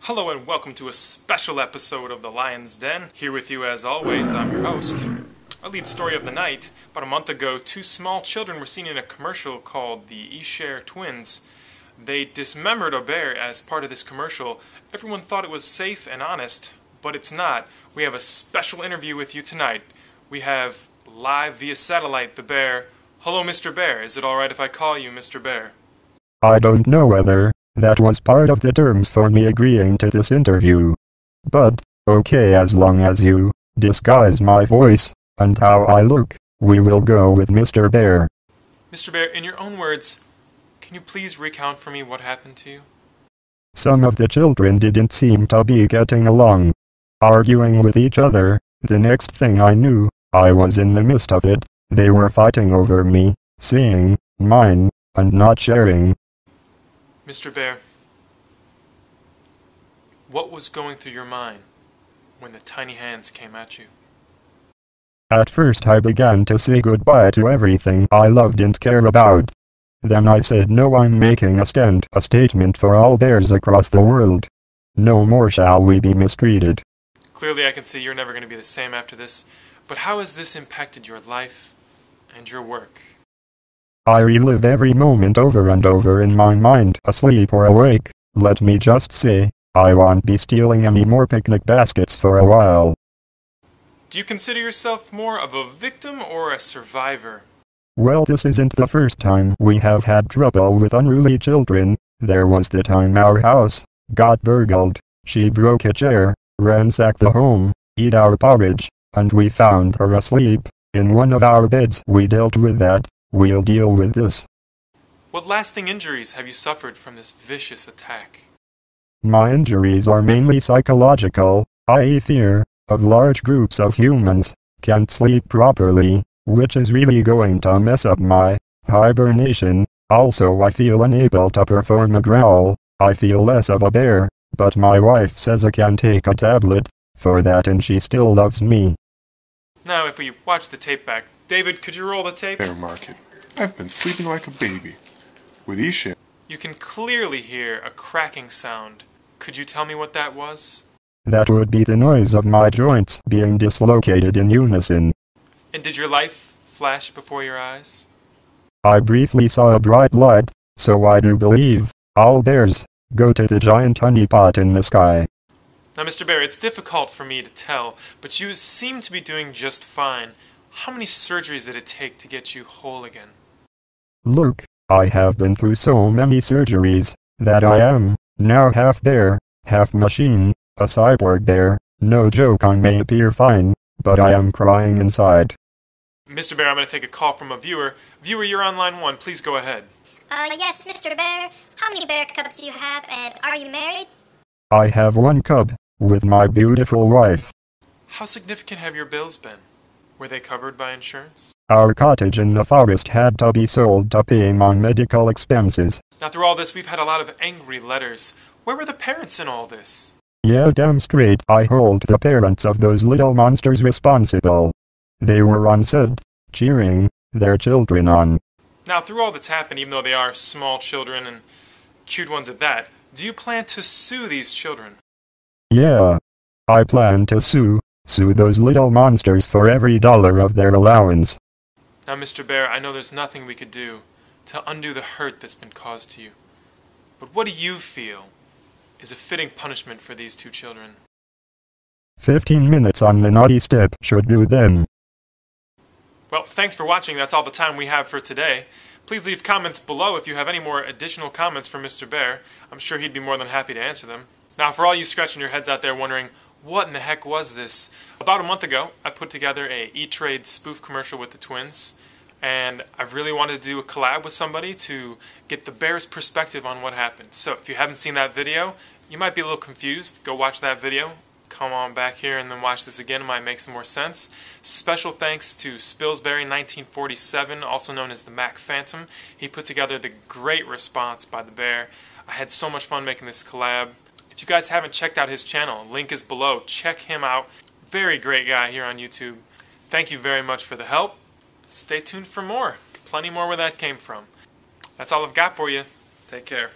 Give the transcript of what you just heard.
Hello and welcome to a special episode of The Lion's Den. Here with you as always, I'm your host. Our lead story of the night. About a month ago, two small children were seen in a commercial called the Escher Twins. They dismembered a bear as part of this commercial. Everyone thought it was safe and honest, but it's not. We have a special interview with you tonight. We have live via satellite the bear. Hello, Mr. Bear. Is it alright if I call you Mr. Bear? I don't know whether that was part of the terms for me agreeing to this interview. But, okay, as long as you disguise my voice and how I look, we will go with Mr. Bear. Mr. Bear, in your own words, can you please recount for me what happened to you? Some of the children didn't seem to be getting along, arguing with each other. The next thing I knew, I was in the midst of it. They were fighting over me, saying, mine, and not sharing. Mr. Bear, what was going through your mind when the tiny hands came at you? At first I began to say goodbye to everything I loved and cared about. Then I said, no, I'm making a stand, a statement for all bears across the world. No more shall we be mistreated. Clearly I can see you're never going to be the same after this, but how has this impacted your life and your work? I relive every moment over and over in my mind, asleep or awake. Let me just say, I won't be stealing any more picnic baskets for a while. Do you consider yourself more of a victim or a survivor? Well, this isn't the first time we have had trouble with unruly children. There was the time our house got burgled. She broke a chair, ransacked the home, ate our porridge, and we found her asleep in one of our beds. We dealt with that. We'll deal with this. What lasting injuries have you suffered from this vicious attack? My injuries are mainly psychological, i.e. fear of large groups of humans, can't sleep properly, which is really going to mess up my hibernation. Also, I feel unable to perform a growl. I feel less of a bear, but my wife says I can take a tablet for that and she still loves me. Now, if we watch the tape back, David, could you roll the tape? Bear market. I've been sleeping like a baby. With Escher. You can clearly hear a cracking sound. Could you tell me what that was? That would be the noise of my joints being dislocated in unison. And did your life flash before your eyes? I briefly saw a bright light, so I do believe all bears go to the giant honeypot in the sky. Now, Mr. Bear, it's difficult for me to tell, but you seem to be doing just fine. How many surgeries did it take to get you whole again? Look, I have been through so many surgeries that I am now half bear, half machine, a cyborg bear. No joke, I may appear fine, but I am crying inside. Mr. Bear, I'm going to take a call from a viewer. Viewer, you're on line 1. Please go ahead. Yes, Mr. Bear. How many bear cubs do you have, and are you married? I have one cub, with my beautiful wife. How significant have your bills been? Were they covered by insurance? Our cottage in the forest had to be sold to pay my medical expenses. Now, through all this, we've had a lot of angry letters. Where were the parents in all this? Yeah, damn straight, I hold the parents of those little monsters responsible. They were on set, cheering their children on. Now, through all that's happened, even though they are small children and cute ones at that, do you plan to sue these children? Yeah, I plan to sue those little monsters for every dollar of their allowance. Now, Mr. Bear, I know there's nothing we could do to undo the hurt that's been caused to you. But what do you feel is a fitting punishment for these two children? 15 minutes on the naughty step should do them. Well, thanks for watching. That's all the time we have for today. Please leave comments below if you have any more additional comments for Mr. Bear. I'm sure he'd be more than happy to answer them. Now, for all you scratching your heads out there wondering, what in the heck was this? About a month ago, I put together a E-Trade spoof commercial with the twins, and I really wanted to do a collab with somebody to get the bear's perspective on what happened. So if you haven't seen that video, you might be a little confused. Go watch that video. Come on back here and then watch this again. It might make some more sense. Special thanks to Spillsbury1947, also known as the Mac Phantom. He put together the great response by the bear. I had so much fun making this collab. If you guys haven't checked out his channel, link is below. Check him out. Very great guy here on YouTube. Thank you very much for the help. Stay tuned for more. Plenty more where that came from. That's all I've got for you. Take care.